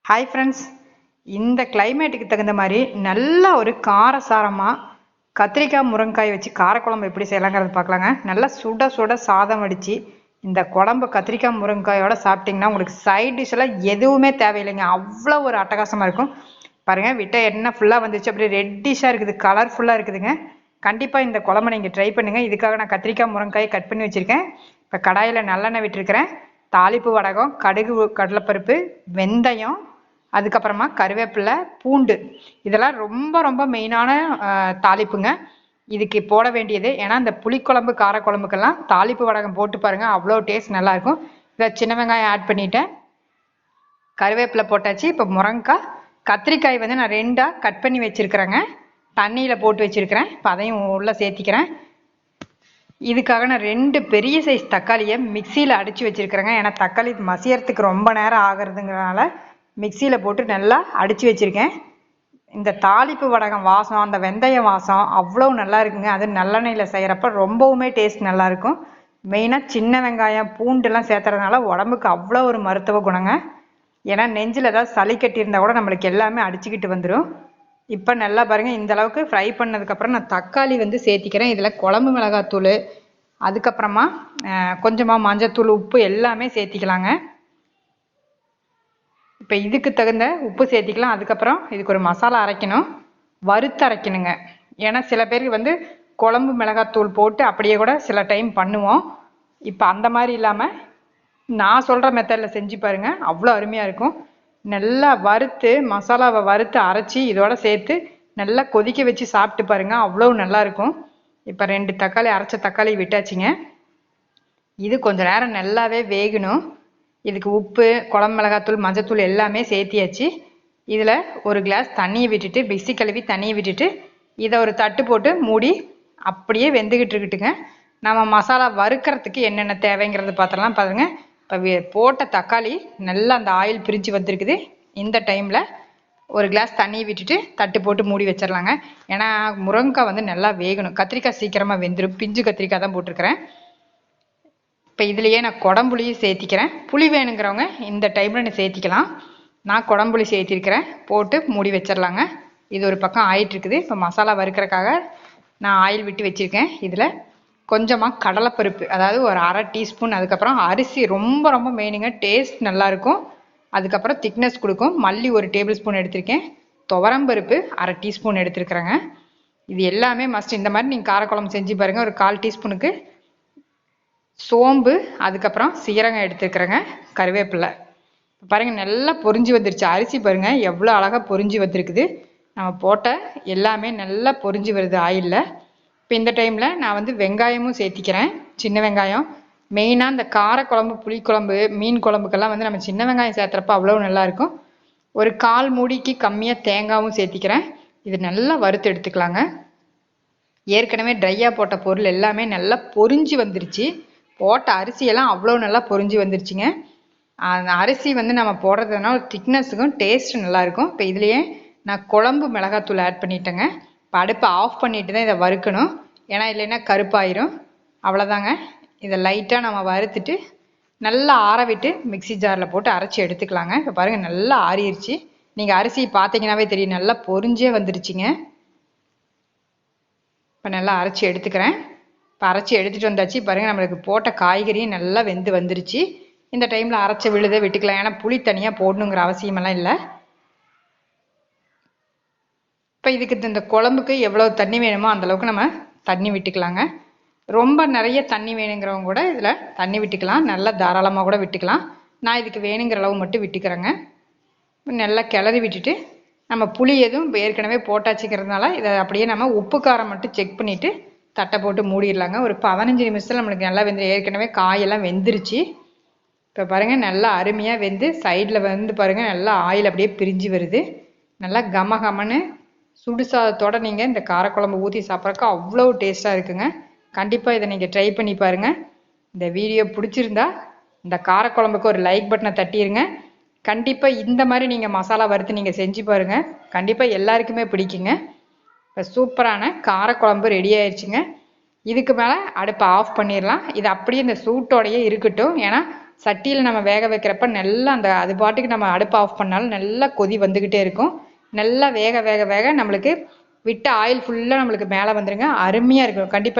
Hi friends, இந்த கிளைமேட்டுக்கு தகுந்த மாதிரி நல்ல ஒரு காரசாரமாக கத்திரிக்காய் முருங்கைக்காய் வச்சு காரக்குழம்பு எப்படி செய்யலாங்கிறது பார்க்கலாங்க. நல்லா சுட சுட சாதம் வடித்து இந்த குழம்பு கத்திரிக்காய் முருங்கைக்காயோட சாப்பிட்டிங்கன்னா உங்களுக்கு சைட் டிஷ் எல்லாம் எதுவுமே தேவையில்லைங்க. அவ்வளோ ஒரு அட்டகாசமாக இருக்கும். பாருங்கள், விட்ட எண்ணெய் ஃபுல்லாக வந்துச்சு, அப்படியே ரெட்டிஷாக இருக்குது, கலர்ஃபுல்லாக இருக்குதுங்க. கண்டிப்பாக இந்த குழம்பு நீங்கள் ட்ரை பண்ணுங்கள். இதுக்காக நான் கத்திரிக்காய் முருங்கைக்காய் கட் பண்ணி வச்சுருக்கேன். இப்போ கடாயில் நல்லெண்ணெய் விட்டுருக்கிறேன். தாளிப்பு வடகம், கடுகு, கடலைப்பருப்பு, வெந்தயம், அதுக்கப்புறமா கருவேப்பிலை, பூண்டு, இதெல்லாம் ரொம்ப ரொம்ப மெயினான தாளிப்புங்க இதுக்கு போட வேண்டியது. ஏன்னா இந்த புளிக்குழம்பு காரக்குழம்புக்கெல்லாம் தாளிப்பு வடகம் போட்டு பாருங்கள், அவ்வளோ டேஸ்ட் நல்லாயிருக்கும். இதை சின்ன வெங்காயம் ஆட் பண்ணிட்டேன், கருவேப்பிலை போட்டாச்சு. இப்போ முருங்கைக்காய், கத்திரிக்காய் வந்து நான் 2ஆக கட் பண்ணி வச்சுருக்கிறேங்க, தண்ணியில் போட்டு வச்சுருக்கிறேன். இப்போ அதையும் உள்ளே சேர்த்திக்கிறேன். இதுக்காக நான் 2 பெரிய சைஸ் தக்காளியை மிக்சியில் அடித்து வச்சுருக்கிறேங்க. ஏன்னா தக்காளி மசியறதுக்கு ரொம்ப நேரம் ஆகிறதுங்கிறனால மிக்சியில் போட்டு நல்லா அடித்து வச்சுருக்கேன். இந்த தாளிப்பு வடகம் வாசம், அந்த வெந்தய வாசம் அவ்வளோ நல்லா இருக்குங்க. அது நல்லெண்ணெயில் செய்கிறப்ப ரொம்பவுமே டேஸ்ட் நல்லாயிருக்கும். மெயினாக சின்ன வெங்காயம், பூண்டுலாம் சேர்த்துறதுனால உடம்புக்கு அவ்வளோ ஒரு மருத்துவ குணங்க. ஏன்னா நெஞ்சில் ஏதாவது சளி கட்டியிருந்தால் கூட நம்மளுக்கு எல்லாமே அடிச்சுக்கிட்டு வந்துடும். இப்போ நல்லா பாருங்கள், இந்த அளவுக்கு ஃப்ரை பண்ணதுக்கப்புறம் நான் தக்காளி வந்து சேர்த்திக்கிறேன். இதில் குழம்பு மிளகாத்தூள், அதுக்கப்புறமா கொஞ்சமாக மஞ்சத்தூள், உப்பு எல்லாமே சேர்த்திக்கலாங்க. இப்போ இதுக்கு தகுந்த உப்பு சேர்த்திக்கலாம். அதுக்கப்புறம் இதுக்கு ஒரு மசாலா அரைக்கணும், வறுத்து அரைக்கணுங்க. ஏன்னா சில பேருக்கு வந்து குழம்பு மிளகாத்தூள் போட்டு அப்படியே கூட சில டைம் பண்ணுவோம். இப்போ அந்த மாதிரி இல்லாமல் நான் சொல்கிற மெத்தடில் செஞ்சு பாருங்கள், அவ்வளோ அருமையாக இருக்கும். நல்லா வறுத்து, மசாலாவை வறுத்து அரைச்சி இதோட சேர்த்து நல்லா கொதிக்க வச்சு சாப்பிட்டு பாருங்கள், அவ்வளோ நல்லாயிருக்கும். இப்போ 2 தக்காளி, அரைச்ச தக்காளி விட்டாச்சுங்க. இது கொஞ்சம் நேரம் நல்லாவே வேகணும். இதுக்கு உப்பு, குழம்பு மிளகாத்தூள், மஞ்சத்தூள் எல்லாமே சேர்த்தியாச்சு. இதில் ஒரு கிளாஸ் தண்ணியை விட்டுட்டு, பிசி கழுவி தண்ணியை விட்டுட்டு இதை ஒரு தட்டு போட்டு மூடி அப்படியே வெந்துக்கிட்டு இருக்கட்டுங்க. நம்ம மசாலா வறுக்கிறதுக்கு என்னென்ன தேவைங்கிறது பார்த்துடலாம். பாருங்க, இப்போ போட்ட தக்காளி நல்லா அந்த ஆயில் பிரிஞ்சு வந்திருக்குது. இந்த டைமில் ஒரு கிளாஸ் தண்ணியை விட்டுட்டு தட்டு போட்டு மூடி வச்சிடலாங்க. ஏன்னா முருங்கைக்காய் வந்து நல்லா வேகணும். கத்திரிக்காய் சீக்கிரமாக வெந்துடும், பிஞ்சு கத்திரிக்காய் தான் போட்டிருக்கிறேன். இப்போ இதுலேயே நான் குடம்புளியும் சேர்த்திக்கிறேன். புளி வேணுங்கிறவங்க இந்த டைமில் நான் சேர்த்திக்கலாம். நான் குடம்புளி சேர்த்திருக்கிறேன். போட்டு மூடி வச்சிடலாங்க. இது ஒரு பக்கம் ஆயிட்டுருக்குது. இப்போ மசாலா வறுக்கிறதுக்காக நான் ஆயில் விட்டு வச்சுருக்கேன். இதில் கொஞ்சமாக கடலைப்பருப்பு, அதாவது ஒரு 1/2 டீஸ்பூன், அதுக்கப்புறம் அரிசி ரொம்ப ரொம்ப மெயினுங்க, டேஸ்ட் நல்லாயிருக்கும், அதுக்கப்புறம் திக்னஸ் கொடுக்கும். மல்லி 1 டேபிள் ஸ்பூன் எடுத்திருக்கேன். துவரம்பருப்பு 1/2 டீஸ்பூன் எடுத்துருக்குறேங்க. இது எல்லாமே மஸ்ட். இந்த மாதிரி நீங்கள் காரக்குழம்பு செஞ்சு பாருங்கள். ஒரு 1/4 டீஸ்பூனுக்கு சோம்பு, அதுக்கப்புறம் சீரகம் எடுத்துக்கிறேங்க, கருவேப்பிலை. பாருங்கள் நல்லா பொரிஞ்சு வந்துருச்சு. அரிசி பாருங்கள் எவ்வளோ அழகாக பொரிஞ்சு வந்திருக்குது. நம்ம போட்ட எல்லாமே நல்லா பொரிஞ்சு வருது ஆயிலில். இப்போ இந்த டைமில் நான் வந்து வெங்காயமும் சேர்த்திக்கிறேன், சின்ன வெங்காயம். மெயினாக இந்த காரக்குழம்பு, புளிக்குழம்பு, மீன் குழம்புக்கெல்லாம் வந்து நம்ம சின்ன வெங்காயம் சேர்த்துறப்ப அவ்வளோ நல்லாயிருக்கும். ஒரு 1/4 மூடிக்கு கம்மியாக தேங்காயும் சேர்த்திக்கிறேன். இது நல்லா வறுத்து எடுத்துக்கலாங்க. ஏற்கனவே ட்ரையாக போட்ட பொருள் எல்லாமே நல்லா பொரிஞ்சு வந்துருச்சு. போட்ட அரிசியெல்லாம் அவ்வளோ நல்லா பொரிஞ்சு வந்துருச்சுங்க. அந்த அரிசி வந்து நம்ம போடுறதுனால ஒரு திக்னஸுக்கும் டேஸ்ட் நல்லாயிருக்கும். இப்போ இதுலேயே நான் குழம்பு மிளகாத்தூள் ஆட் பண்ணிட்டேங்க. இப்போ அடுப்பை ஆஃப் பண்ணிட்டு தான் இதை வறுக்கணும், ஏன்னா இல்லைன்னா கருப்பாயிரும். அவ்வளோதாங்க. இதை லைட்டாக நம்ம வறுத்துட்டு நல்லா ஆற விட்டு மிக்சி ஜாரில் போட்டு அரைச்சி எடுத்துக்கலாங்க. இப்போ பாருங்கள் நல்லா ஆறிடுச்சு. நீங்கள் அரிசி பார்த்தீங்கன்னாவே தெரியும், நல்லா பொரிஞ்சே வந்துருச்சுங்க. இப்போ நல்லா அரைச்சி எடுத்துக்கிறேன். இப்போ அரைச்சி எடுத்துகிட்டு வந்தாச்சு. பாருங்கள், நம்மளுக்கு போட்ட காய்கறியும் நல்லா வெந்து வந்துருச்சு. இந்த டைமில் அரைச்ச விழுதை விட்டுக்கலாம், ஏன்னா புளி தனியாக போடணுங்கிற அவசியமெல்லாம் இல்லை. இப்போ இதுக்கு இந்த குழம்புக்கு எவ்வளோ தண்ணி வேணுமோ அந்தளவுக்கு நம்ம தண்ணி விட்டுக்கலாங்க. ரொம்ப நிறைய தண்ணி வேணுங்கிறவங்க கூட இதில் தண்ணி விட்டுக்கலாம், நல்லா தாராளமாக கூட விட்டுக்கலாம். நான் இதுக்கு வேணுங்கிற அளவு மட்டும் விட்டுக்கிறேங்க. நல்லா கிளறி விட்டுட்டு நம்ம புளி எதுவும் ஏற்கனவே போட்டாச்சுக்கிறதுனால இதை அப்படியே நம்ம உப்பு காரம் மட்டும் செக் பண்ணிவிட்டு தட்டை போட்டு மூடிடலாங்க. ஒரு 15 நிமிஷத்தில் நம்மளுக்கு நல்லா ஏற்கனவே காயெல்லாம் வெந்துருச்சு. இப்போ பாருங்கள் நல்லா அருமையாக வெந்து சைடில் வந்து பாருங்கள் நல்லா ஆயில் அப்படியே பிரிஞ்சு வருது. நல்லா கமகமன்னு சுடு சாதத்தோடு நீங்கள் இந்த காரக்குழம்பு ஊற்றி சாப்பிட்றக்கு அவ்வளோ டேஸ்ட்டாக இருக்குங்க. கண்டிப்பாக இதை நீங்கள் ட்ரை பண்ணி பாருங்கள். இந்த வீடியோ பிடிச்சிருந்தா இந்த காரக்குழம்புக்கு ஒரு லைக் பட்டனை தட்டிடுங்க. கண்டிப்பாக இந்த மாதிரி நீங்கள் மசாலா வறுத்து நீங்கள் செஞ்சு பாருங்கள், கண்டிப்பாக எல்லாருக்குமே பிடிக்குங்க. இப்போ சூப்பரான காரக்குழம்பு ரெடி ஆயிடுச்சுங்க. இதுக்கு மேலே அடுப்பை ஆஃப் பண்ணிடலாம். இது அப்படியே இந்த சூட்டோடையே இருக்கட்டும், ஏன்னா சட்டியில் நம்ம வேக வைக்கிறப்ப நல்லா அது பாட்டுக்கு நம்ம அடுப்பு ஆஃப் பண்ணாலும் நல்லா கொதி வந்துக்கிட்டே இருக்கும். நல்லா வேக வேக வேக நம்மளுக்கு விட்ட ஆயில் ஃபுல்லாக நம்மளுக்கு மேலே வந்துருங்க. அருமையாக இருக்கும். கண்டிப்பாக